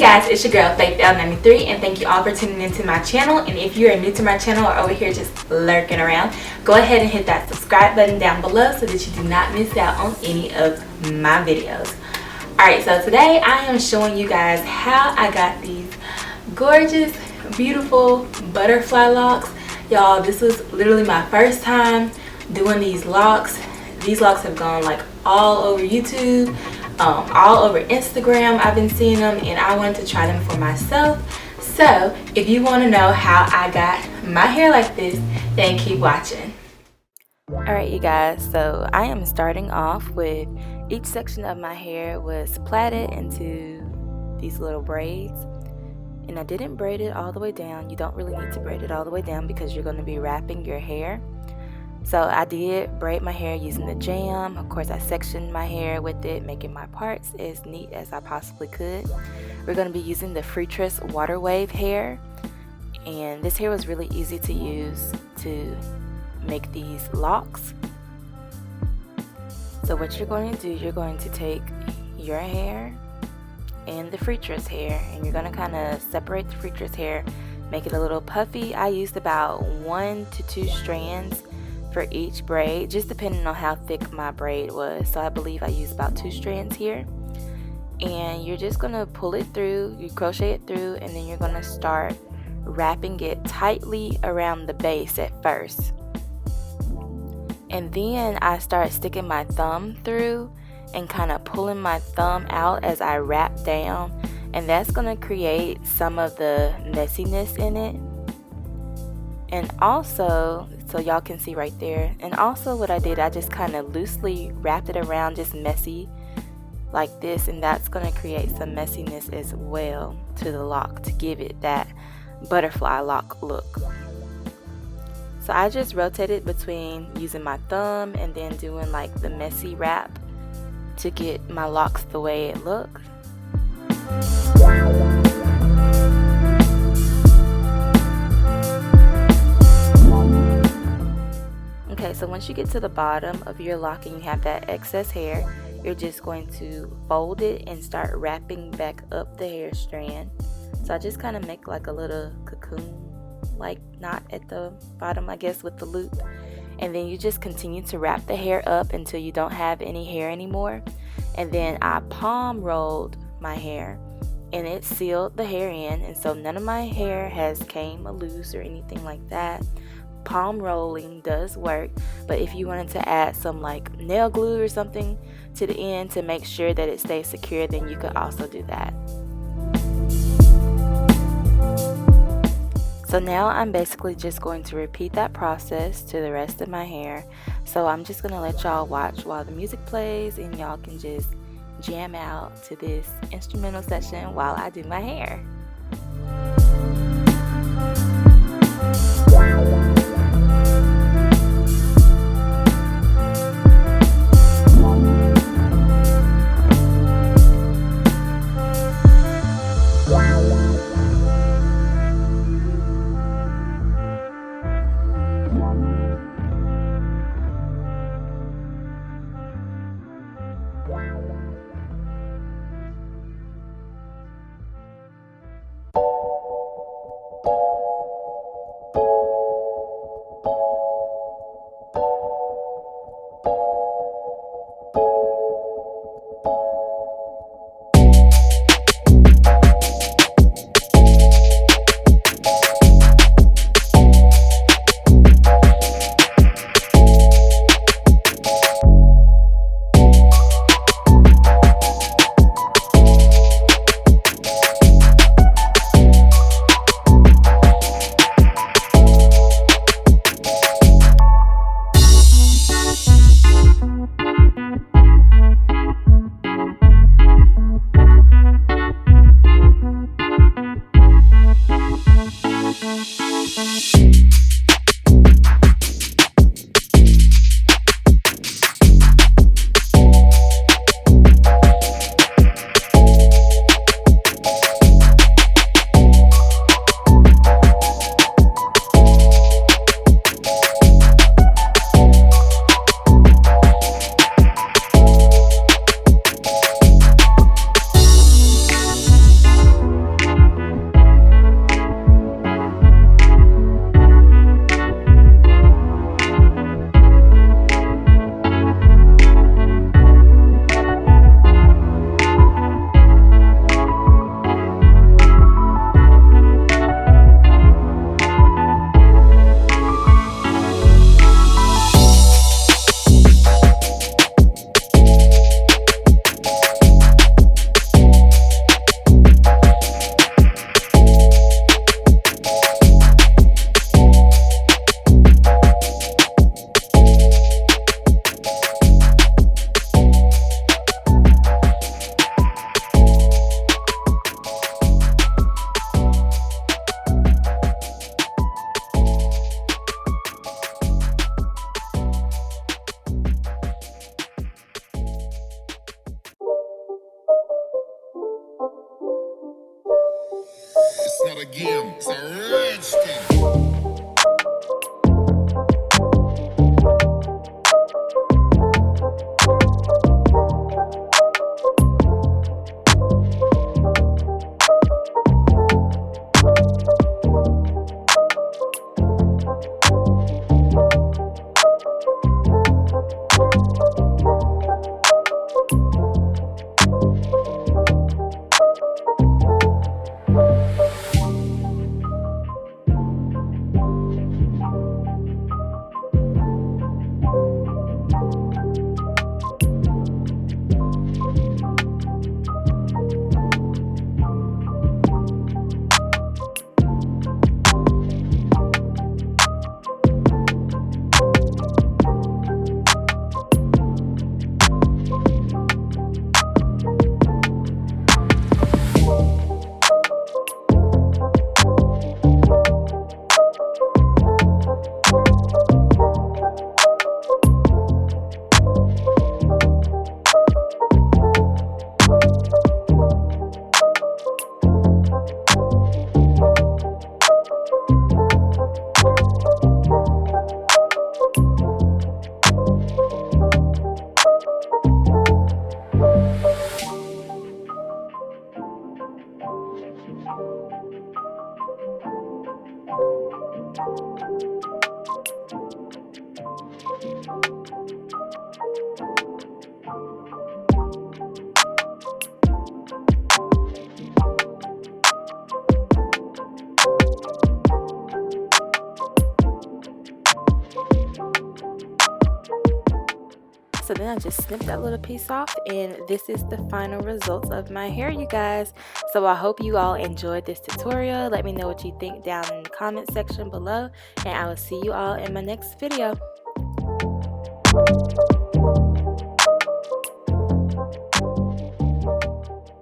guys, it's your girl FaithL93, and thank you all for tuning into my channel. And if you are new to my channel or over here just lurking around, go ahead and hit that subscribe button down below so that you do not miss out on any of my videos. Alright, so today I am showing you guys how I got these gorgeous, beautiful butterfly locks. Y'all, this was literally my first time doing these locks. These locks have gone like all over YouTube, all over Instagram. I've been seeing them and I wanted to try them for myself. So if you want to know how I got my hair like this, then keep watching. Alright you guys, so I am starting off with each section of my hair was plaited into these little braids. And I didn't braid it all the way down. You don't really need to braid it all the way down because you're going to be wrapping your hair. So I did braid my hair using the jam. Of course, I sectioned my hair with it, making my parts as neat as I possibly could. We're going to be using the Freetress Water Hair. And this hair was really easy to use to make these locks. So what you're going to do, you're going to take your hair and the Freetress hair, and you're going to kind of separate the Freetress hair, make it a little puffy. I used about 1 to 2 strands for each braid, just depending on how thick my braid was. So I believe I used about 2 strands here. And you're just going to pull it through, you crochet it through, and then you're going to start wrapping it tightly around the base at first. And then I start sticking my thumb through and kind of pulling my thumb out as I wrap down, and that's going to create some of the messiness in it. And also, so y'all can see right there, and also what I did, I just kind of loosely wrapped it around, just messy like this, and that's going to create some messiness as well to the lock to give it that butterfly lock look. So I just rotated between using my thumb and then doing like the messy wrap to get my locks the way it looks. Okay, so once you get to the bottom of your lock and you have that excess hair, you're just going to fold it and start wrapping back up the hair strand. So I just kind of make like a little cocoon like knot at the bottom, I guess, with the loop. And then you just continue to wrap the hair up until you don't have any hair anymore. And then I palm rolled my hair and it sealed the hair in, and so none of my hair has came loose or anything like that. Palm rolling does work, but if you wanted to add some like nail glue or something to the end to make sure that it stays secure, then you could also do that. So now I'm basically just going to repeat that process to the rest of my hair. So I'm just going to let y'all watch while the music plays, and y'all can just jam out to this instrumental session while I do my hair. start again. It's a rich thing. So then I just snipped that little piece off, and this is the final results of my hair, you guys. So I hope you all enjoyed this tutorial. Let me know what you think down in the comment section below, and I will see you all in my next video.